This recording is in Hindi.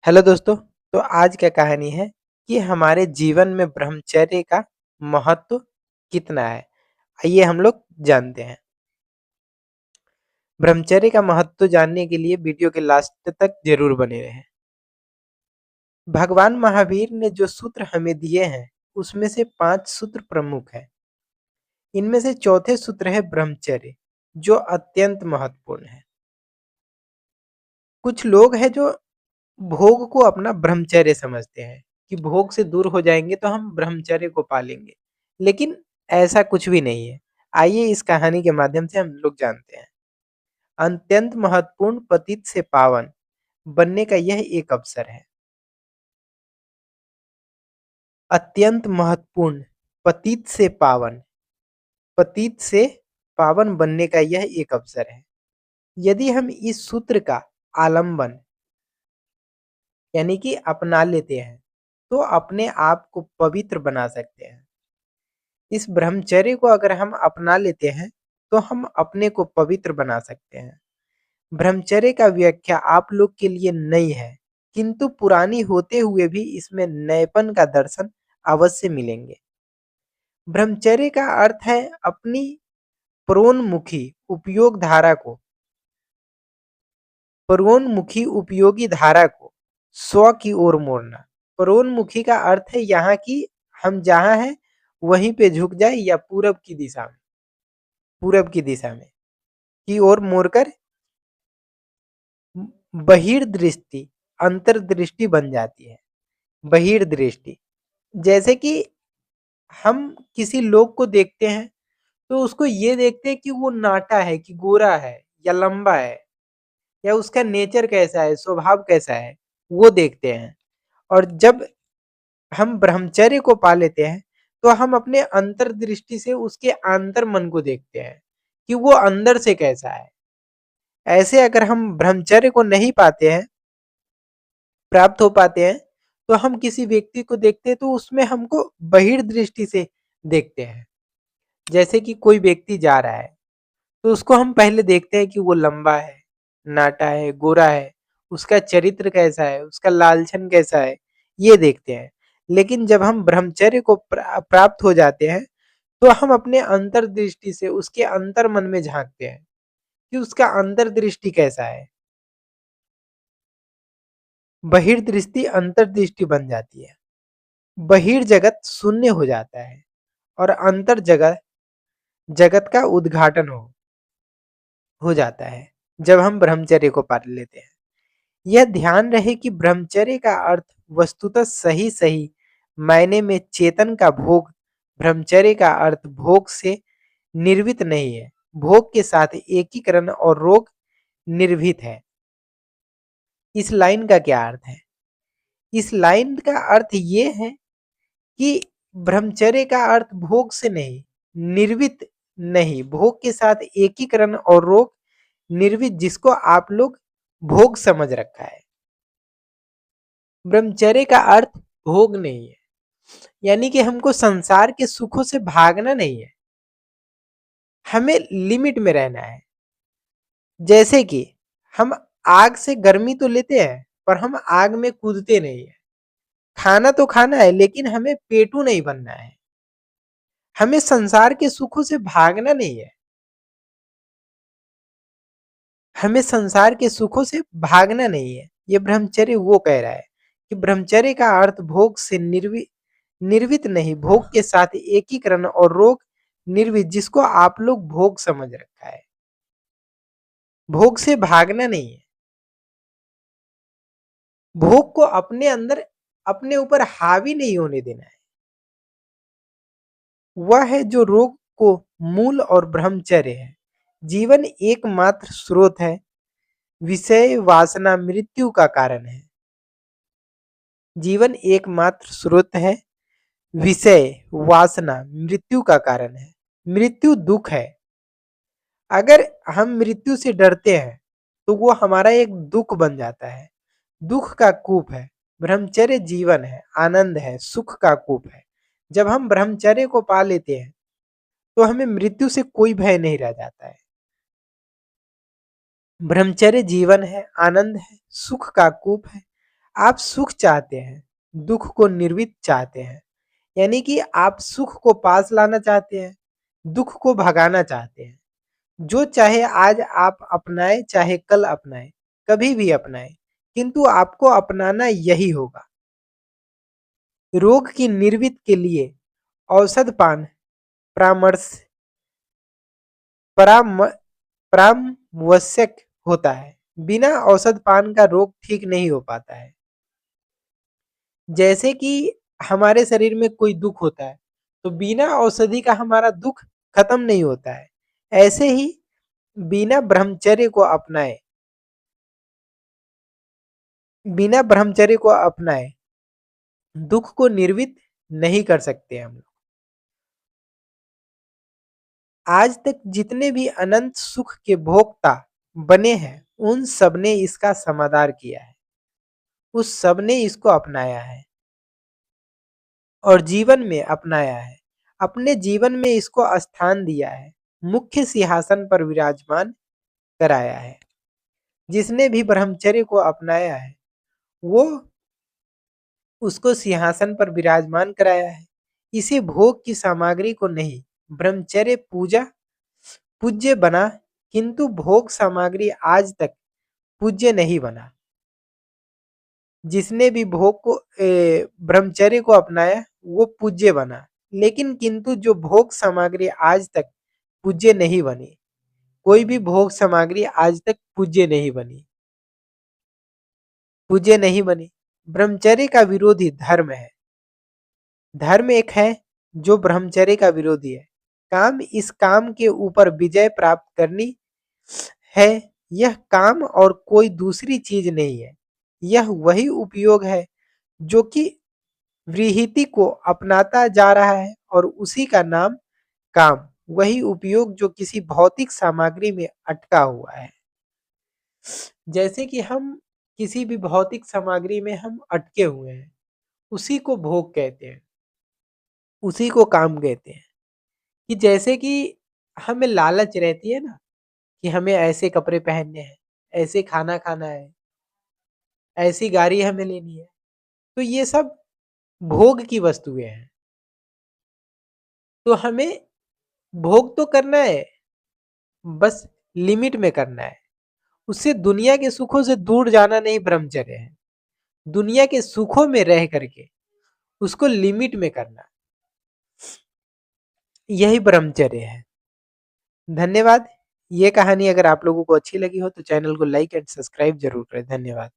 हेलो दोस्तों। तो आज क्या कहानी है कि हमारे जीवन में ब्रह्मचर्य का महत्व कितना है। आइए हम लोग जानते हैं। ब्रह्मचर्य का महत्व जानने के लिए वीडियो के लास्ट तक जरूर बने रहें। भगवान महावीर ने जो सूत्र हमें दिए हैं उसमें से 5 सूत्र प्रमुख हैं। इनमें से चौथे सूत्र है ब्रह्मचर्य, जो अत्यंत महत्वपूर्ण है। कुछ लोग हैं जो भोग को अपना ब्रह्मचर्य समझते हैं कि भोग से दूर हो जाएंगे तो हम ब्रह्मचर्य को पालेंगे, लेकिन ऐसा कुछ भी नहीं है। आइए इस कहानी के माध्यम से हम लोग जानते हैं। अत्यंत महत्वपूर्ण पतित से पावन बनने का यह एक अवसर है। अत्यंत महत्वपूर्ण पतित से पावन, पतित से पावन बनने का यह एक अवसर है। यदि हम इस सूत्र का आलंबन यानी कि अपना लेते हैं तो अपने आप को पवित्र बना सकते हैं। इस ब्रह्मचर्य को अगर हम अपना लेते हैं तो हम अपने को पवित्र बना सकते हैं। ब्रह्मचर्य का व्याख्या आप लोग के लिए नई है, किंतु पुरानी होते हुए भी इसमें नएपन का दर्शन अवश्य मिलेंगे। ब्रह्मचर्य का अर्थ है अपनी परोन्मुखी उपयोग धारा को परोन्मुखी उपयोगी धारा को स्व की ओर मोड़ना। परोन्मुखी का अर्थ है यहाँ की हम जहाँ हैं वहीं पे झुक जाए या पूरब की दिशा में की ओर मोड़कर बहिर्दृष्टि अंतर्दृष्टि बन जाती है। बहिर्दृष्टि जैसे कि हम किसी लोग को देखते हैं तो उसको ये देखते हैं कि वो नाटा है कि गोरा है या लंबा है या उसका नेचर कैसा है, स्वभाव कैसा है, वो देखते हैं। और जब हम ब्रह्मचर्य को पा लेते हैं तो हम अपने अंतर्दृष्टि से उसके आंतर मन को देखते हैं कि वो अंदर से कैसा है। ऐसे अगर हम ब्रह्मचर्य को नहीं पाते हैं, प्राप्त हो पाते हैं, तो हम किसी व्यक्ति को देखते हैं तो उसमें हमको बहिर्दृष्टि से देखते हैं। जैसे कि कोई व्यक्ति जा रहा है तो उसको हम पहले देखते हैं कि वो लंबा है, नाटा है, गोरा है, उसका चरित्र कैसा है, उसका लालछन कैसा है, ये देखते हैं। लेकिन जब हम ब्रह्मचर्य को प्राप्त हो जाते हैं तो हम अपने अंतर्दृष्टि से उसके अंतर मन में झांकते हैं कि उसका अंतर्दृष्टि कैसा है। बहिर्दृष्टि अंतर्दृष्टि बन जाती है। बहिर्जगत शून्य हो जाता है और अंतर जगत जगत का उद्घाटन हो जाता है जब हम ब्रह्मचर्य को पार लेते हैं। यह ध्यान रहे कि ब्रह्मचर्य का अर्थ वस्तुतः सही सही मायने में चेतन का भोग। ब्रह्मचर्य का अर्थ भोग से निर्वित नहीं है, भोग के साथ एकीकरण और रोग निर्भीत है। इस लाइन का क्या अर्थ है? इस लाइन का अर्थ ये है कि ब्रह्मचर्य का अर्थ भोग से नहीं, निर्वित नहीं, भोग के साथ एकीकरण और रोग निर्वित, जिसको आप लोग भोग समझ रखा है। ब्रह्मचर्य का अर्थ भोग नहीं है, यानी कि हमको संसार के सुखों से भागना नहीं है, हमें लिमिट में रहना है। जैसे कि हम आग से गर्मी तो लेते हैं पर हम आग में कूदते नहीं है। खाना तो खाना है लेकिन हमें पेटू नहीं बनना है। हमें संसार के सुखों से भागना नहीं है, हमें संसार के सुखों से भागना नहीं है। ये ब्रह्मचर्य वो कह रहा है कि ब्रह्मचर्य का अर्थ भोग से निर्वित नहीं, भोग के साथ एकीकरण और रोग निर्वित, जिसको आप लोग भोग समझ रखा है। भोग से भागना नहीं है, भोग को अपने अंदर अपने ऊपर हावी नहीं होने देना है। वह है जो रोग को मूल और ब्रह्मचर्य है। जीवन एकमात्र स्रोत है, विषय वासना मृत्यु का कारण है। जीवन एकमात्र स्रोत है, विषय वासना मृत्यु का कारण है। मृत्यु दुख है। अगर हम मृत्यु से डरते हैं तो वो हमारा एक दुख बन जाता है, दुख का कूप है। ब्रह्मचर्य जीवन है, आनंद है, सुख का कूप है। जब हम ब्रह्मचर्य को पा लेते हैं तो हमें मृत्यु से कोई भय नहीं रह जाता है। ब्रह्मचर्य जीवन है, आनंद है, सुख का कूप है। आप सुख चाहते हैं, दुख को निर्वित चाहते हैं। यानी कि आप सुख को पास लाना चाहते हैं, दुख को भगाना चाहते हैं। जो चाहे आज आप अपनाएँ, चाहे कल अपनाएँ, कभी भी अपनाएँ, किंतु आपको अपनाना यही होगा। रोग की निर्वित के लिए औषध पान परामर्श पराम परामवश्यक होता है। बिना औषध पान का रोग ठीक नहीं हो पाता है। जैसे कि हमारे शरीर में कोई दुःख होता है, तो बिना औषधि का हमारा दुःख खत्म नहीं होता है। ऐसे ही बिना ब्रह्मचर्य को अपनाए बिना ब्रह्मचर्य को अपनाए दुःख को निर्वित नहीं कर सकते हम लोग। आज तक जितने भी अनंत सुख के भोक्ता बने हैं, उन सब ने इसका समादार किया है। उस सब ने इसको अपनाया है और जीवन में अपनाया है। अपने जीवन में इसको स्थान दिया है। मुख्य सिंहासन पर विराजमान कराया है। जिसने भी ब्रह्मचर्य को अपनाया है, वो उसको सिंहासन पर विराजमान कराया है। इसे भोग की सामग्री को नहीं, ब्रह्मचर्य पूज्य बना, किंतु भोग सामग्री आज तक पूज्य नहीं बना। जिसने भी भोग को ब्रह्मचर्य को अपनाया वो पूज्य बना, लेकिन किंतु जो भोग सामग्री आज तक पूज्य नहीं बनी, कोई भी भोग सामग्री आज तक पूज्य नहीं बनी। ब्रह्मचर्य का विरोधी धर्म है। धर्म एक है जो ब्रह्मचर्य का विरोधी है। काम, इस काम के ऊपर विजय प्राप्त करनी है। यह काम और कोई दूसरी चीज नहीं है। यह वही उपयोग है जो कि व्रीहिति को अपनाता जा रहा है और उसी का नाम काम। वही उपयोग जो किसी भौतिक सामग्री में अटका हुआ है। जैसे कि हम किसी भी भौतिक सामग्री में हम अटके हुए हैं, उसी को भोग कहते हैं, उसी को काम कहते हैं। कि जैसे कि हमें लालच रहती है ना, कि हमें ऐसे कपड़े पहनने हैं, ऐसे खाना खाना है, ऐसी गाड़ी हमें लेनी है, तो ये सब भोग की वस्तुएं हैं। तो हमें भोग तो करना है, बस लिमिट में करना है। उससे दुनिया के सुखों से दूर जाना नहीं ब्रह्मचर्य है। दुनिया के सुखों में रह करके उसको लिमिट में करना, यही ब्रह्मचर्य है। धन्यवाद। ये कहानी अगर आप लोगों को अच्छी लगी हो तो चैनल को लाइक एंड सब्सक्राइब जरूर करें। धन्यवाद।